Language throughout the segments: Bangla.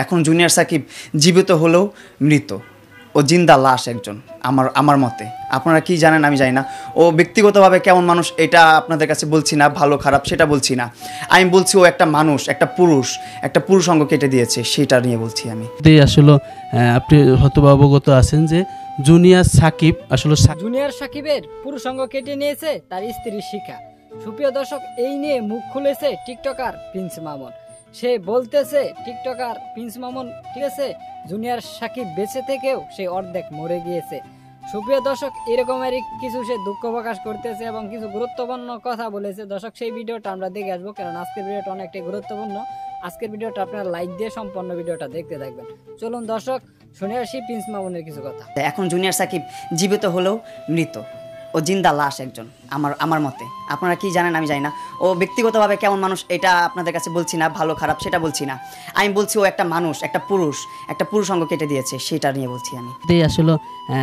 এখন জুনিয়র সাকিব জীবিত হলেও মৃত, ও জিন্দা লাশ একজন। আমার মতে আপনারা কি জানেন আমি জানি না, ও ব্যক্তিগতভাবে কেমন মানুষ এটা আপনাদের কাছে বলছি না, ভালো খারাপ সেটা বলছি না, আমি বলছি ও একটা মানুষ, একটা পুরুষ অঙ্গ কেটে দিয়েছে, সেটা নিয়ে বলছি আমি। আসলে আপনি হয়তো অবগত আছেন যে জুনিয়র সাকিবের পুরুষাঙ্গ কেটে নিয়েছে তার স্ত্রী শিখা। সুপ্রিয় দর্শক, এই নিয়ে মুখ খুলেছে টিকটকার প্রিন্স মামুন। সে বলতেছে টিকটকার প্রিন্স মামুন, ঠিক আছে, জুনিয়র সাকিব বেঁচে থেকেও সে অর্ধেক মরে গিয়েছে। সুপ্রিয় দর্শক, এরকমেরই কিছু সে দুঃখ প্রকাশ করতেছে এবং কিছু গুরুত্বপূর্ণ কথা বলেছে। দর্শক, সেই ভিডিওটা আমরা দেখে আসবো, কারণ আজকের ভিডিওটা অনেকটাই গুরুত্বপূর্ণ। আজকের ভিডিওটা আপনারা লাইক দিয়ে সম্পূর্ণ ভিডিওটা দেখতে থাকবেন। চলুন দর্শক, শুনে আসি প্রিন্স মামুনের কিছু কথা। এখন জুনিয়র সাকিব জীবিত হলেও মৃত, ও জিন্দা লাশ একজন। আমার মতে আপনারা কি জানেন আমি জানি না, ও ব্যক্তিগতভাবে কেমন মানুষ এটা আপনাদের কাছে বলছি না, ভালো খারাপ সেটা বলছি না, আমি বলছি ও একটা মানুষ, একটা পুরুষ অঙ্গ কেটে দিয়েছে, সেটা নিয়ে বলছি আমি। আসলে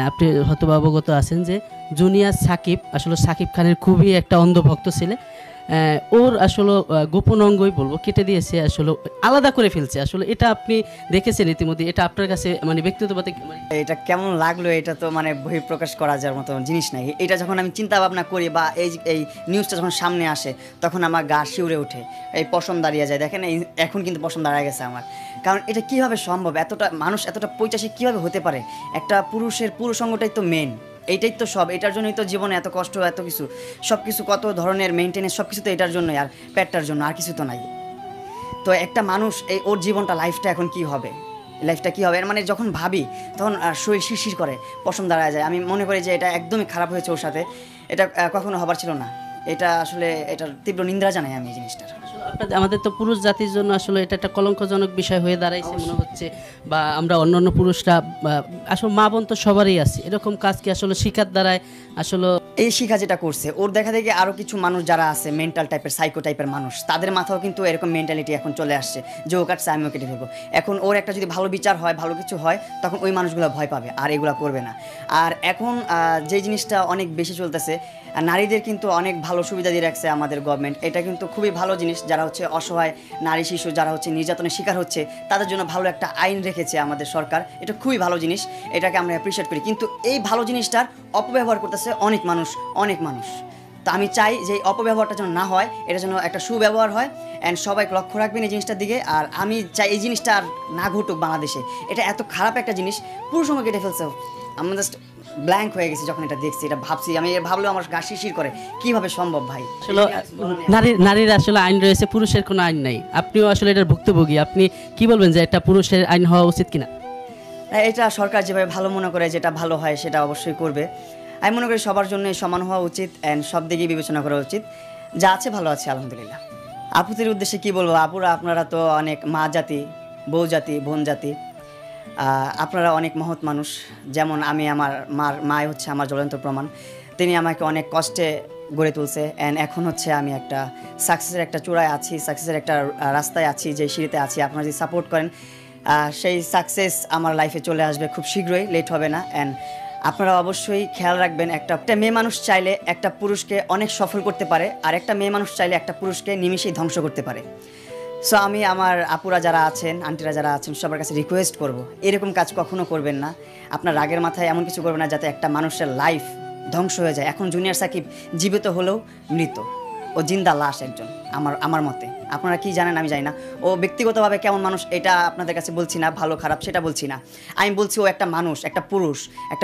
আপনি হয়তো অবগত আছেন যে জুনিয়র সাকিব সাকিব খানের খুবই একটা অন্ধভক্ত ছেলে। ওর আসলে গোপন অঙ্গই বলবো কেটে দিয়েছে, আসলে আলাদা করে ফেলছে। আসলে এটা আপনি দেখেছেন ইতিমধ্যে, এটা আপনার কাছে মানে ব্যক্তিগতভাবে এটা কেমন লাগলো, এটা তো মানে বহিঃপ্রকাশ করা যাওয়ার মতো জিনিস নাই। এটা যখন আমি চিন্তা ভাবনা করি বা এই নিউজটা যখন সামনে আসে, তখন আমার গা শিউরে ওঠে, এই পশম দাঁড়িয়ে যায়। দেখেন এখন কিন্তু পশম দাঁড়িয়ে গেছে আমার, কারণ এটা কিভাবে সম্ভব, এতটা মানুষ এতটা পৈশাচিক কীভাবে হতে পারে? একটা পুরুষ অঙ্গটাই তো মেন, এইটাই তো সব, এটার জন্যই তো জীবনে এত কষ্ট, এত কিছু, সব কিছু, কত ধরনের মেনটেনেন্স, সব কিছু তো এটার জন্যই, আর পেটটার জন্য, আর কিছু তো নাই। তো একটা মানুষ ওর জীবনটা, লাইফটা এখন কি হবে, মানে যখন ভাবি তখন শরীর শিরশির করে, পশম দাঁড়ায় যায়। আমি মনে করি যে এটা একদমই খারাপ হয়েছে ওর সাথে, এটা কখনো হবার ছিল না। এটা আসলে এটার তীব্র নিন্দা জানাই আমি এই জিনিসটার। আমাদের তো পুরুষ জাতির জন্য আসলে এটা একটা কলঙ্কজনক বিষয় হয়ে দাঁড়াইছে মনে হচ্ছে, বা আমরা অন্যান্য পুরুষরা আসলে মা বোন তো সবারই আছে, এরকম কাজ কি আসলে শিকার দ্বারায় আসলে এই শিখা যেটা করছে, ওর দেখা দেখি আরও কিছু মানুষ যারা আছে মেন্টাল টাইপের, সাইকো টাইপের মানুষ, তাদের মাথাও কিন্তু এরকম মেন্টালিটি এখন চলে আসছে যে ও কাটছে আমিও কেটে ফেলবো। এখন ওর একটা যদি ভালো বিচার হয়, ভালো কিছু হয়, তখন ওই মানুষগুলো ভয় পাবে আর এগুলো করবে না। আর এখন যে জিনিসটা অনেক বেশি চলতেছে, নারীদের কিন্তু অনেক ভালো সুবিধা দিয়ে রাখছে আমাদের গভর্নমেন্ট, এটা কিন্তু খুবই ভালো জিনিস। যারা হচ্ছে অসহায় নারী শিশু, যারা হচ্ছে নির্যাতনের শিকার হচ্ছে, তাদের জন্য ভালো একটা আইন রেখেছে আমাদের সরকার, এটা খুবই ভালো জিনিস, এটাকে আমরা অ্যাপ্রিসিয়েট করি। কিন্তু এই ভালো জিনিসটার অপব্যবহার করতেছে অনেক মানুষ। তো আমি চাই যে অপব্যবহারটা যেন না হয়, এটা যেন একটা সুব্যবহার হয়, অ্যান্ড সবাই লক্ষ্য রাখবেন এই জিনিসটার দিকে। আর আমি চাই এই জিনিসটা আর না ঘটুক বাংলাদেশে। এটা এত খারাপ একটা জিনিস, পুরুষ সঙ্গে কেটে ফেলছে, আমরা জাস্ট ব্ল্যাঙ্ক হয়ে গেছি যখন এটা দেখছি, এটা ভাবছি, আমি ভাবলেও আমার গা শিরশির করে, কিভাবে সম্ভব ভাই? নারীর আসলে আইন রয়েছে, পুরুষের কোনো আইন নাই। আপনিও আসলে এটার ভুক্তভোগী, আপনি কি বলবেন যে একটা পুরুষের আইন হওয়া উচিত কিনা? এটা সরকার যেভাবে ভালো মনে করে, যেটা ভালো হয় সেটা অবশ্যই করবে। আমি মনে করি সবার জন্য সমান হওয়া উচিত, অ্যান্ড সব দিকেই বিবেচনা করা উচিত। যা আছে ভালো আছে, আলহামদুলিল্লাহ। আপুদের উদ্দেশ্যে কি বলবো, আপুরা আপনারা তো অনেক মা জাতি, বউ জাতি, বোন জাতি, আপনারা অনেক মহৎ মানুষ। যেমন আমি, আমার মায় হচ্ছে আমার জ্বলন্ত প্রমাণ। তিনি আমাকে অনেক কষ্টে গড়ে তুলছে, অ্যান্ড এখন হচ্ছে আমি একটা সাকসেসের একটা চূড়ায় আছি, সাকসেসের একটা রাস্তায় আছি, যে সিঁড়িতে আছি। আপনারা যদি সাপোর্ট করেন, সেই সাকসেস আমার লাইফে চলে আসবে খুব শীঘ্রই, লেট হবে না। অ্যান্ড আপনারা অবশ্যই খেয়াল রাখবেন, একটা মেয়ে মানুষ চাইলে একটা পুরুষকে অনেক সফল করতে পারে, আর একটা মেয়ে মানুষ চাইলে একটা পুরুষকে নিমিষেই ধ্বংস করতে পারে। সো আমি আমার আপুরা যারা আছেন, আন্টিরা যারা আছেন, সবার কাছে রিকোয়েস্ট করব, এরকম কাজ কখনো করবেন না। আপনার রাগের মাথায় এমন কিছু করবেন না যাতে একটা মানুষের লাইফ ধ্বংস হয়ে যায়। এখন জুনিয়র সাকিব জীবিত হলেও মৃত, ও জিন্দা লাশ একজন। আমার মতে আপনারা কি জানেন আমি জানি না, ও ব্যক্তিগতভাবে কেমন মানুষ এটা আপনাদের কাছে বলছি না, ভালো খারাপ সেটা বলছি না, আমি বলছি ও একটা মানুষ, একটা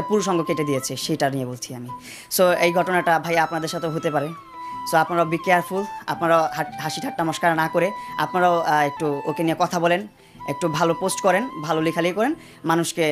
পুরুষ অঙ্গ কেটে দিয়েছে, সেটা নিয়ে বলছি আমি। সো এই ঘটনাটা ভাই আপনাদের সাথেও হতে পারে। সো আপনারাও বি কেয়ারফুল, আপনারাও হাসি ঠাট্টা মস্করা না করে আপনারাও একটু ওকে নিয়ে কথা বলেন, একটু ভালো পোস্ট করেন, ভালো লেখালেখি করেন, মানুষকে